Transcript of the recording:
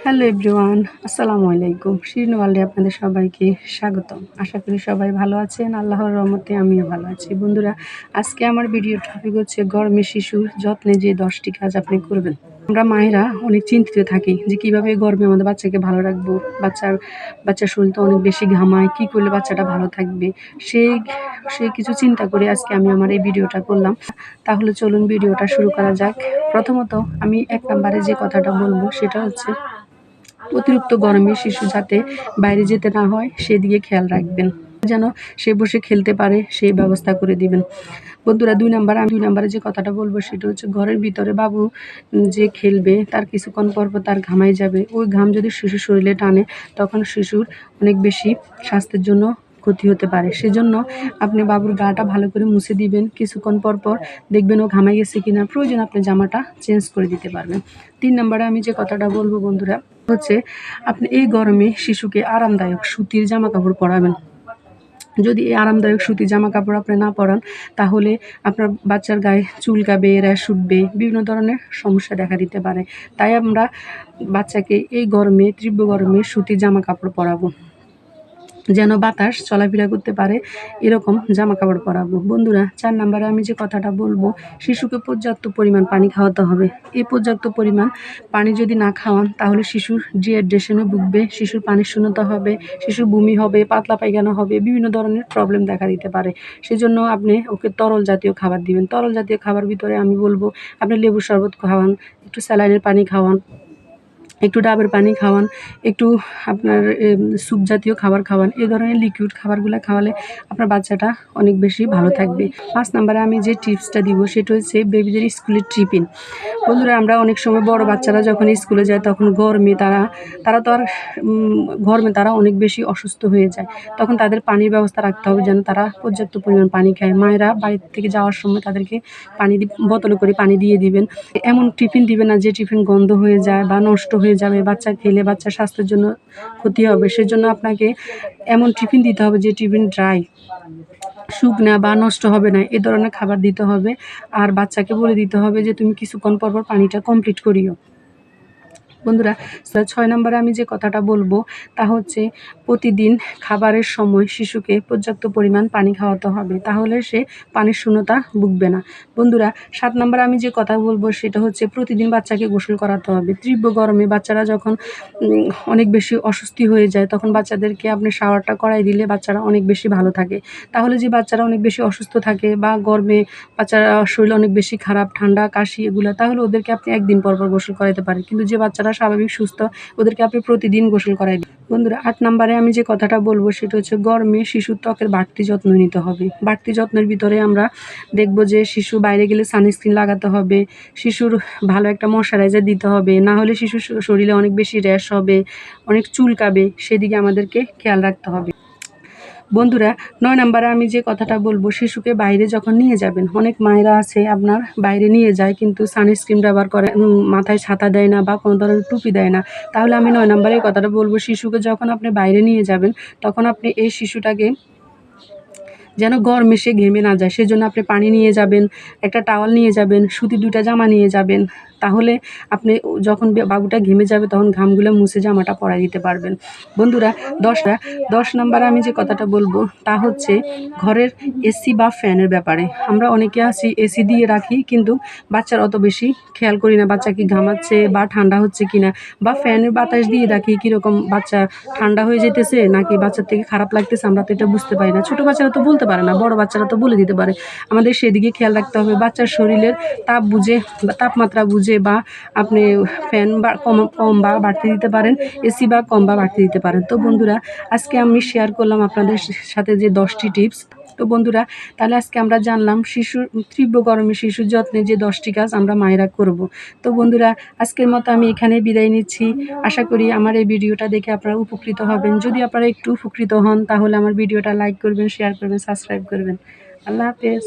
Hello everyone, আসসালামু আলাইকুম। শিরিন ওয়ার্ল্ডে আপনাদের সবাইকে স্বাগতম। আশা করি সবাই ভালো আছেন। আল্লাহর রহমতে আমিও ভালো আছি। বন্ধুরা, আজকে আমার ভিডিওর টপিক হচ্ছে গরমে শিশুর যত্নে যে 10টি কাজ আপনি করবেন। আমরা মায়েরা অনেক চিন্তিত থাকি যে কীভাবে গরমে আমাদের বাচ্চাকে ভালো রাখবো। বাচ্চার শরীর তো অনেক বেশি ঘামায়, কী করলে বাচ্চাটা ভালো থাকবে, সেই সেই কিছু চিন্তা করে আজকে আমি আমার এই ভিডিওটা করলাম। তাহলে চলুন ভিডিওটা শুরু করা যাক। প্রথমত আমি 1 নম্বরে যে কথাটা বলবো সেটা হচ্ছে অতিরিক্ত গরমে শিশু যাতে বাইরে যেতে না হয় সেদিকে খেয়াল রাখবেন, যেন সে বসে খেলতে পারে সেই ব্যবস্থা করে দিবেন। বন্ধুরা, 2 নম্বরে যে কথাটা বলবো সেটা হচ্ছে ঘরের ভিতরে বাবু যে খেলবে তার কিছুক্ষণ পর তার ঘামাই যাবে। ওই ঘাম যদি শিশুর শরীরে টানে তখন শিশুর অনেক বেশি স্বাস্থ্যের জন্য ক্ষতি হতে পারে। সেজন্য আপনি বাবুর গাটা ভালো করে মুছে দিবেন। কিছুক্ষণ পর দেখবেন ও ঘামাই গেছে কিনা, প্রয়োজন আপনি জামাটা চেঞ্জ করে দিতে পারবেন। 3 নম্বরে আমি যে কথাটা বলবো বন্ধুরা হচ্ছে আপনি এই গরমে শিশুকে আরামদায়ক সুতির জামা কাপড় পরাবেন। যদি এই আরামদায়ক সুতির জামা কাপড় আপনি না পরান তাহলে আপনার বাচ্চার গায়ে চুলকাবে, র্যাশ উঠবে, বিভিন্ন ধরনের সমস্যা দেখা দিতে পারে। তাই আমরা বাচ্চাকে এই গরমে, তীব্র গরমে সুতির জামা কাপড় পরাবো, যেন বাতাস চলাফেরা করতে পারে এরকম জামা কাপড় পরাবো। বন্ধুরা, 4 নম্বরে আমি যে কথাটা বলবো শিশুকে পর্যাপ্ত পরিমাণ পানি খাওয়াতে হবে। এই পর্যাপ্ত পরিমাণ পানি যদি না খাওয়ান তাহলে শিশুর ডিহাইড্রেশনে ভুগবে, শিশুর পানির শূন্যতা হবে, শিশুর বমি হবে, পাতলা পায়খানা হবে, বিভিন্ন ধরনের প্রবলেম দেখা দিতে পারে। সেজন্য আপনি ওকে তরল জাতীয় খাবার দিবেন। তরল জাতীয় খাবার ভিতরে আমি বলবো আপনি লেবুর শরবত খাওয়ান, একটু স্যালাইনের পানি খাওয়ান, একটু ডাবের পানি খাওয়ান, একটু আপনার স্যুপ জাতীয় খাবার খাওয়ান। এই ধরনের লিকুইড খাবারগুলো খাওয়ালে আপনার বাচ্চাটা অনেক বেশি ভালো থাকবে। 5 নম্বরে আমি যে টিপসটা দিব সেটা হচ্ছে বেবিদের স্কুলের টিফিন। বন্ধুরা, আমরা অনেক সময় বড় বাচ্চারা যখন স্কুলে যায় তখন গরমে তারা তো আর গরমে তারা অনেক বেশি অসুস্থ হয়ে যায়। তখন তাদের পানির ব্যবস্থা রাখতে হবে যেন তারা পর্যাপ্ত পরিমাণ পানি খায়। মায়েরা বাড়ি থেকে যাওয়ার সময় তাদেরকে বোতলে করে পানি দিয়ে দিবেন। এমন টিফিন দিবেন না যে টিফিন গন্ধ হয়ে যায় বা নষ্ট হয়ে যাবে, বাচ্চা খেলে বাচ্চার স্বাস্থ্যের জন্য ক্ষতি হবে। সেজন্য আপনাকে এমন টিফিন দিতে হবে যে টিফিন ড্রাই, শুকনা বা নষ্ট হবে না, এ ধরনের খাবার দিতে হবে। আর বাচ্চাকে বলে দিতে হবে যে তুমি কিছুক্ষণ পর পানিটা কমপ্লিট করিও। বন্ধুরা, 6 নম্বরে আমি যে কথাটা বলবো তা হচ্ছে প্রতিদিন খাবারের সময় শিশুকে পর্যাপ্ত পরিমাণ পানি খাওয়াতে হবে, তাহলে সে পানির শূন্যতা ভুগবে না। বন্ধুরা, 7 নম্বরে আমি যে কথা বলবো সেটা হচ্ছে প্রতিদিন বাচ্চাকে গোসল করাতে হবে। তীব্র গরমে বাচ্চারা যখন অনেক বেশি অস্বস্তি হয়ে যায় তখন বাচ্চাদেরকে আপনি শাওয়ারটা করাই দিলে বাচ্চারা অনেক বেশি ভালো থাকে। তাহলে যে বাচ্চারা অনেক বেশি অসুস্থ থাকে বা গরমে বাচ্চারা শরীর অনেক বেশি খারাপ, ঠান্ডা, কাশি এগুলা, তাহলে ওদেরকে আপনি 1 দিন পর গোসল করাইতে পারেন। কিন্তু যে বাচ্চারা স্বাভাবিক সুস্থ ওদেরকে আপনি প্রতিদিন গোসল করাই দিন। বন্ধুরা, 8 নম্বরে আমি যে কথাটা বলবো সেটা হচ্ছে গরমে শিশুর ত্বকের বাড়তি যত্ন নিতে হবে। বাড়তি যত্নের ভিতরে আমরা দেখব যে শিশু বাইরে গেলে সানস্ক্রিন লাগাতে হবে, শিশুর ভালো একটা ময়শ্চারাইজার দিতে হবে, না হলে শিশুর শরীরে অনেক বেশি র্যাশ হবে, অনেক চুলকাবে, সেদিকে আমাদেরকে খেয়াল রাখতে হবে। বন্ধুরা, 9 নম্বরে আমি যে কথাটা বলবো শিশুকে বাইরে যখন নিয়ে যাবেন, অনেক মায়েরা আছে আপনার বাইরে নিয়ে যায় কিন্তু সানস্ক্রিন ব্যবহার করে, মাথায় ছাতা দেয় না বা কোনো ধরনের টুপি দেয় না। তাহলে আমি 9 নম্বরে এই কথাটা বলবো শিশুকে যখন আপনি বাইরে নিয়ে যাবেন তখন আপনি এই শিশুটাকে যেন গরমে সে ঘেমে না যায় সেজন্য আপনি পানি নিয়ে যাবেন, একটা টাওয়াল নিয়ে যাবেন, সুতির 2টা জামা নিয়ে যাবেন। তাহলে আপনি যখন বাবুটা ঘেমে যাবে তখন ঘামগুলো মুছে জামাটা পরাই দিতে পারবেন। বন্ধুরা, 10 নম্বরে আমি যে কথাটা বলবো তা হচ্ছে ঘরের এসি বা ফ্যানের ব্যাপারে। আমরা অনেকে আছি এসি দিয়ে রাখি কিন্তু বাচ্চার অত বেশি খেয়াল করি না বাচ্চা কি ঘামাচ্ছে বা ঠান্ডা হচ্ছে কিনা, বা ফ্যানের বাতাস দিয়ে রাখি কীরকম বাচ্চা ঠান্ডা হয়ে যেতেছে নাকি বাচ্চার থেকে খারাপ লাগতেছে, আমরা তো এটা বুঝতে পারি না। ছোটো বাচ্চারা তো বলতে পারে না, বড় বাচ্চারা তো বলে দিতে পারে। আমাদের সেদিকে খেয়াল রাখতে হবে, বাচ্চার শরীরের তাপ বুঝে বা তাপমাত্রা বুঝে বা আপনি ফ্যান বা কম বা বাড়তি দিতে পারেন, এসি বা কম বা বাড়তি দিতে পারেন। তো বন্ধুরা, আজকে আমি শেয়ার করলাম আপনাদের সাথে যে 10টি টিপস। তো বন্ধুরা, তাহলে আজকে আমরা জানলাম শিশুর তীব্র গরমে শিশুর যত্নে যে 10টি কাজ আমরা মায়েরা করব। তো বন্ধুরা, আজকের মতো আমি এখানে বিদায় নিচ্ছি। আশা করি আমার এই ভিডিওটা দেখে আপনারা উপকৃত হবেন। যদি আপনারা একটু উপকৃত হন তাহলে আমার ভিডিওটা লাইক করবেন, শেয়ার করবেন, সাবস্ক্রাইব করবেন। আল্লাহ হাফেজ।